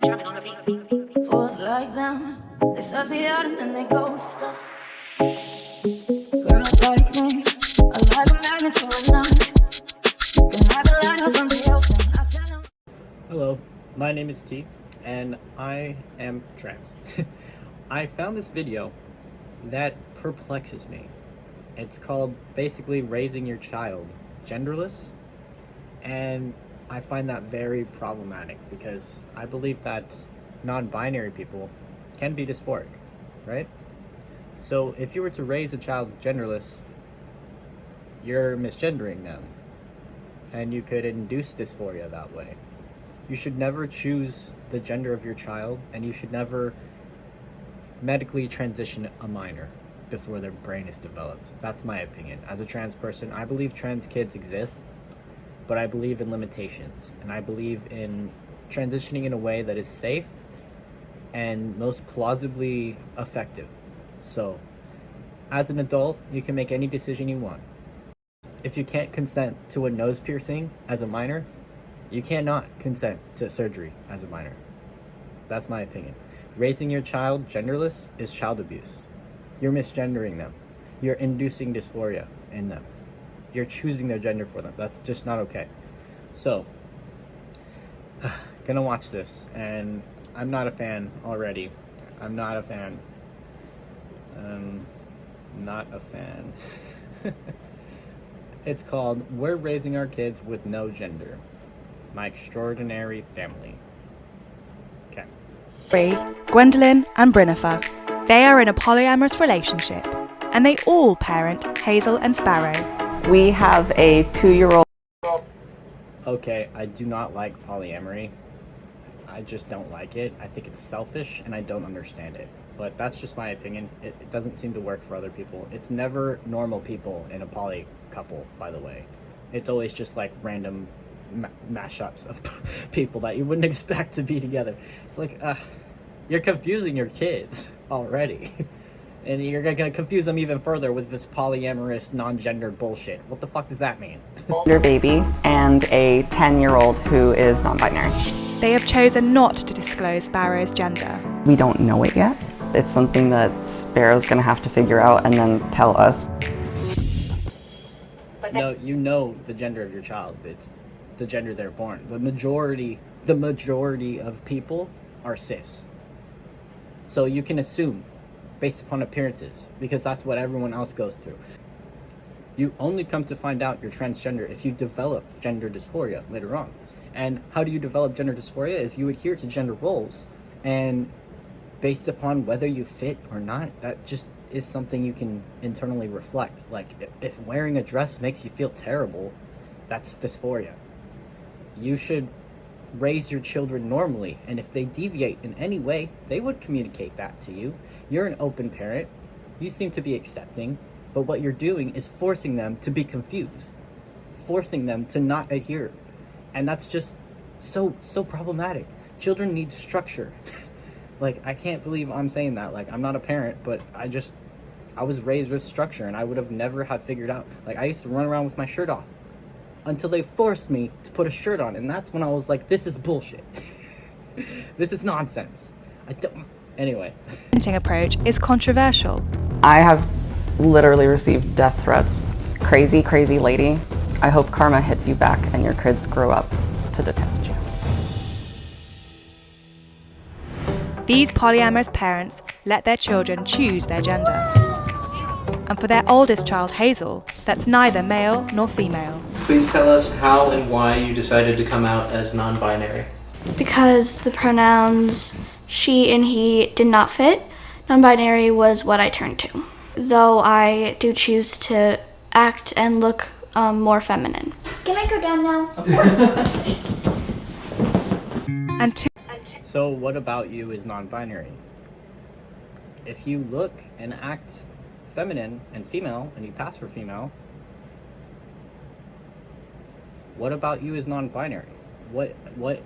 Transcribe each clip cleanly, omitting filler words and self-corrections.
Fools like them, they suss me out and then they ghost. Girls like me, I like a magnet to a nun. Can like a lighthouse on the ocean. I said I'm... Hello, my name is T, and I am trans. I found this video that perplexes me. It's called basically raising your child genderless, and I find that very problematic because I believe that non-binary people can be dysphoric, right? So if you were to raise a child genderless, you're misgendering them, and you could induce dysphoria that way. You should never choose the gender of your child, and you should never medically transition a minor before their brain is developed. That's my opinion. As a trans person, I believe trans kids exist, but I believe in limitations, and I believe in transitioning in a way that is safe and most plausibly effective. So, as an adult, you can make any decision you want. If you can't consent to a nose piercing as a minor, you cannot consent to surgery as a minor. That's my opinion. Raising your child genderless is child abuse. You're misgendering them. You're inducing dysphoria in them. You're choosing their gender for them. That's just not okay. So, gonna watch this, and I'm not a fan already. I'm not a fan. Not a fan. It's called We're Raising Our Kids with No Gender. My Extraordinary Family. Okay. Gwendolyn and Brinifer. They are in a polyamorous relationship, and they all parent Hazel and Sparrow. We have a 2-year-old. Okay, I do not like polyamory. I just don't like it. I think it's selfish, and I don't understand it. But that's just my opinion. It doesn't seem to work for other people. It's never normal people in a poly couple, by the way. It's always just like random mashups of people that you wouldn't expect to be together. It's like, you're confusing your kids already. And you're gonna confuse them even further with this polyamorous, non-gender bullshit. What the fuck does that mean? Your baby and a 10-year-old who is non-binary. They have chosen not to disclose Sparrow's gender. We don't know it yet. It's something that Sparrow's gonna have to figure out and then tell us. No, you know the gender of your child. It's the gender they're born. The majority of people are cis. So you can assume based upon appearances, because that's what everyone else goes through. You only come to find out you're transgender if you develop gender dysphoria later on. And how do you develop gender dysphoria is you adhere to gender roles, and based upon whether you fit or not, that just is something you can internally reflect. Like, if wearing a dress makes you feel terrible, that's dysphoria. You should raise your children normally, and if they deviate in any way, they would communicate that to you. You're an open parent. You seem to be accepting, but what you're doing is forcing them to be confused, forcing them to not adhere, and that's just so problematic. Children need structure. Like, I can't believe I'm saying that. Like, I'm not a parent, but I was raised with structure, and I would have never have figured out. Like, I used to run around with my shirt off until they forced me to put a shirt on, and that's when I was like, this is bullshit. This is nonsense. Anyway. Parenting approach is controversial. I have literally received death threats. Crazy, crazy lady. I hope karma hits you back and your kids grow up to detest you. These polyamorous parents let their children choose their gender. And for their oldest child, Hazel, that's neither male nor female. Please tell us how and why you decided to come out as non-binary. Because the pronouns she and he did not fit. Non-binary was what I turned to, though I do choose to act and look more feminine. Can I go down now? Of course. So what about you is non-binary? If you look and act feminine and female, and you pass for female, what about you is non-binary? What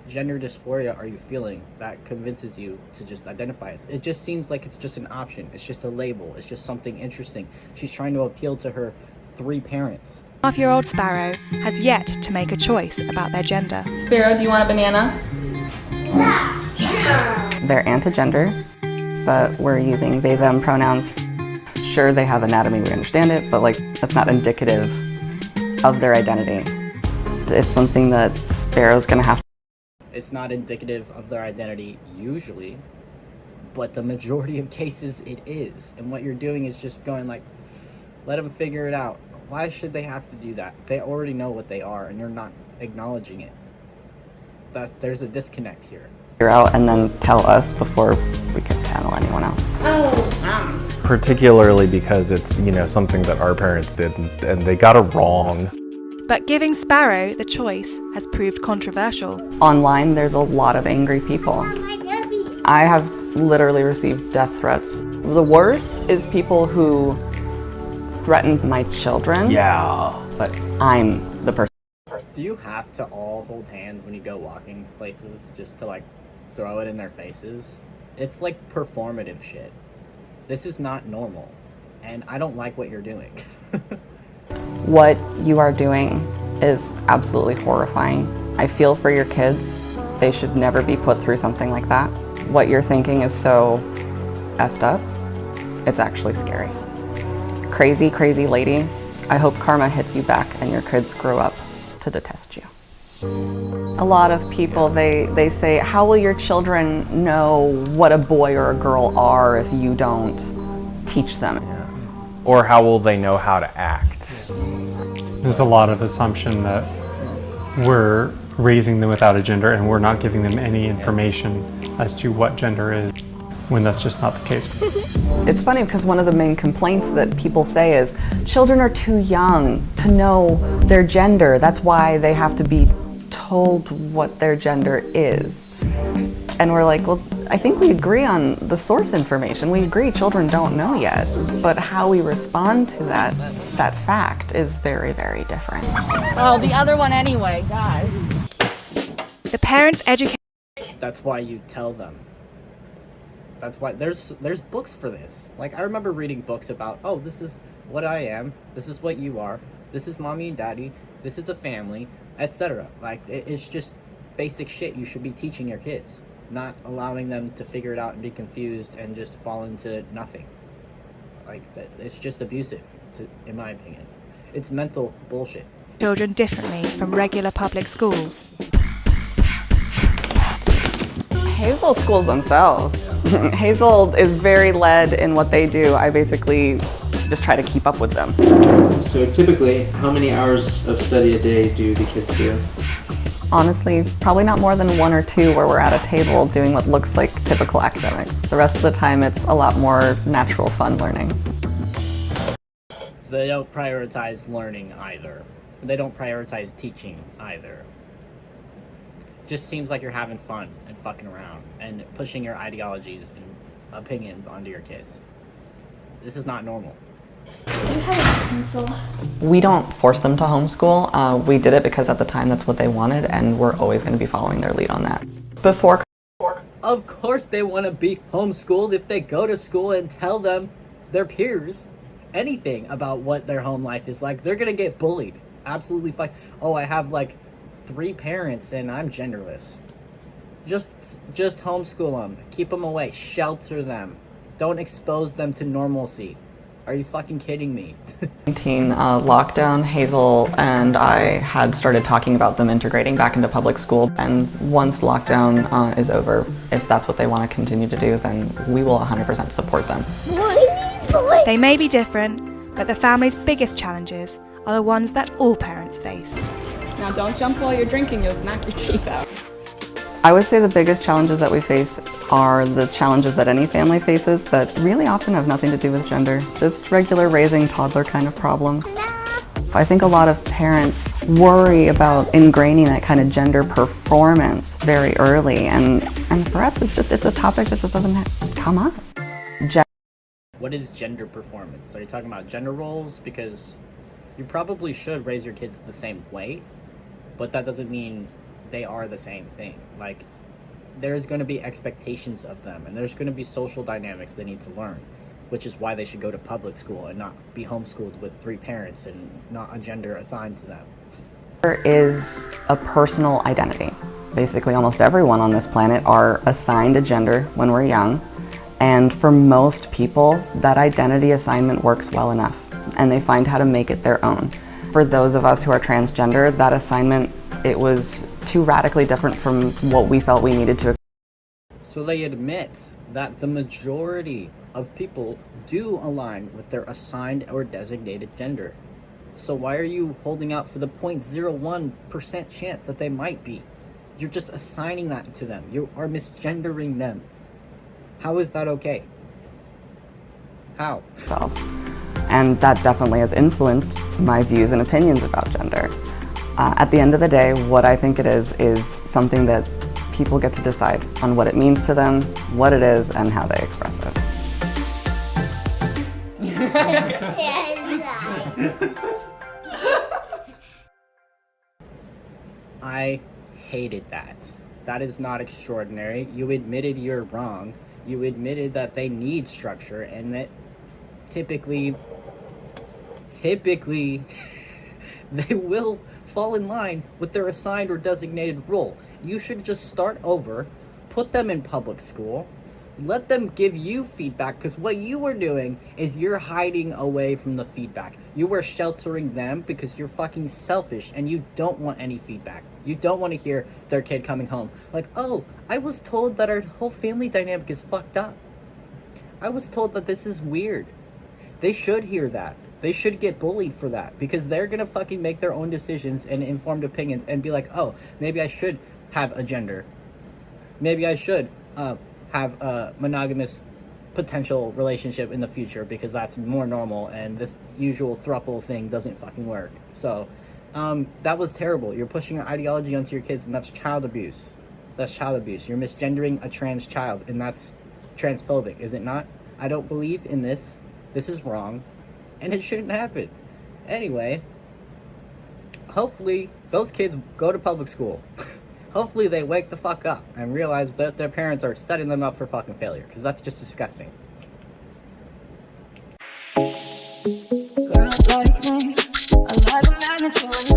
gender dysphoria are you feeling that convinces you to just identify as? It just seems like it's just an option. It's just a label. It's just something interesting. She's trying to appeal to her 3 parents. 12-year-old Sparrow has yet to make a choice about their gender. Sparrow, do you want a banana? Yeah. They're anti-gender, but we're using they, them pronouns. Sure, they have anatomy, we understand it, but like that's not indicative of their identity. It's something that Sparrow's gonna have to. It's not indicative of their identity usually, but the majority of cases it is. And what you're doing is just going like, let them figure it out. Why should they have to do that? They already know what they are and you're not acknowledging it. That there's a disconnect here. Figure out and then tell us before we can tell anyone else. Particularly because it's, you know, something that our parents did and they got it wrong. But giving Sparrow the choice has proved controversial. Online, there's a lot of angry people. I have literally received death threats. The worst is people who threaten my children. Yeah. But I'm the person. Do you have to all hold hands when you go walking places just to like throw it in their faces? It's like performative shit. This is not normal. And I don't like what you're doing. What you are doing is absolutely horrifying. I feel for your kids. They should never be put through something like that. What you're thinking is so effed up. It's actually scary. Crazy, crazy lady. I hope karma hits you back and your kids grow up to detest you. A lot of people, they say, how will your children know what a boy or a girl are if you don't teach them? Or how will they know how to act? There's a lot of assumption that we're raising them without a gender and we're not giving them any information as to what gender is, when that's just not the case. It's funny because one of the main complaints that people say is children are too young to know their gender. That's why they have to be told what their gender is. And we're like, well, I think we agree on the source information. We agree children don't know yet, but how we respond to that fact is very, very different. Well, the other one anyway, guys. The parents educate. That's why you tell them. That's why there's books for this. Like I remember reading books about, oh, this is what I am, this is what you are, this is mommy and daddy, this is a family, etc. Like it's just basic shit you should be teaching your kids, not allowing them to figure it out and be confused and just fall into nothing. Like it's just abusive, in my opinion. It's mental bullshit. Children differently from regular public schools. Hazel schools themselves. Hazel is very led in what they do. I basically just try to keep up with them. So typically, how many hours of study a day do the kids do? Honestly, probably not more than 1 or 2 where we're at a table doing what looks like typical academics. The rest of the time it's a lot more natural, fun learning. So they don't prioritize learning either. They don't prioritize teaching either. Just seems like you're having fun and fucking around and pushing your ideologies and opinions onto your kids. This is not normal. Do you have a pencil? We don't force them to homeschool. We did it because at the time that's what they wanted, and we're always going to be following their lead on that. Before, Of course they want to be homeschooled if they go to school and tell them, their peers, anything about what their home life is like. They're going to get bullied. Absolutely fine. Oh, I have like 3 parents and I'm genderless. Just homeschool them. Keep them away. Shelter them. Don't expose them to normalcy. Are you fucking kidding me? 19 lockdown, Hazel and I had started talking about them integrating back into public school. And once lockdown is over, if that's what they want to continue to do, then we will 100% support them. They may be different, but the family's biggest challenges are the ones that all parents face. Now don't jump while you're drinking, you'll knock your teeth out. I would say the biggest challenges that we face are the challenges that any family faces that really often have nothing to do with gender. Just regular raising toddler kind of problems. I think a lot of parents worry about ingraining that kind of gender performance very early, and for us it's a topic that just doesn't come up. What is gender performance? Are you talking about gender roles? Because you probably should raise your kids the same way, but that doesn't mean they are the same thing. Like, there's going to be expectations of them, and there's going to be social dynamics they need to learn, which is why they should go to public school and not be homeschooled with 3 parents and not a gender assigned to them. There is a personal identity. basically almost everyone on this planet, are assigned a gender when we're young. And for most people, that identity assignment works well enough, and they find how to make it their own. For those of us who are transgender, that assignment, it was too radically different from what we felt we needed to. So they admit that the majority of people do align with their assigned or designated gender. So why are you holding out for the 0.01% chance that they might be? You're just assigning that to them. You are misgendering them. How is that okay? How? And that definitely has influenced my views and opinions about gender. At the end of the day, what I think it is something that people get to decide on what it means to them, what it is, and how they express it. I hated that. That is not extraordinary. You admitted you're wrong. You admitted that they need structure and that typically they will fall in line with their assigned or designated role. You should just start over, put them in public school, let them give you feedback, because what you are doing is you're hiding away from the feedback. You are sheltering them because you're fucking selfish and you don't want any feedback. You don't want to hear their kid coming home like, oh, I was told that our whole family dynamic is fucked up. I was told that this is weird. They should hear that. They should get bullied for that, because they're gonna fucking make their own decisions and informed opinions and be like, oh, maybe I should have a gender. Maybe I should have a monogamous potential relationship in the future because that's more normal and this usual throuple thing doesn't fucking work. So that was terrible. You're pushing your ideology onto your kids, and that's child abuse. That's child abuse. You're misgendering a trans child, and that's transphobic, is it not? I don't believe in this. This is wrong, and it shouldn't happen. Anyway, hopefully those kids go to public school. Hopefully they wake the fuck up and realize that their parents are setting them up for fucking failure, because that's just disgusting. Girls like me, I like a magnet to a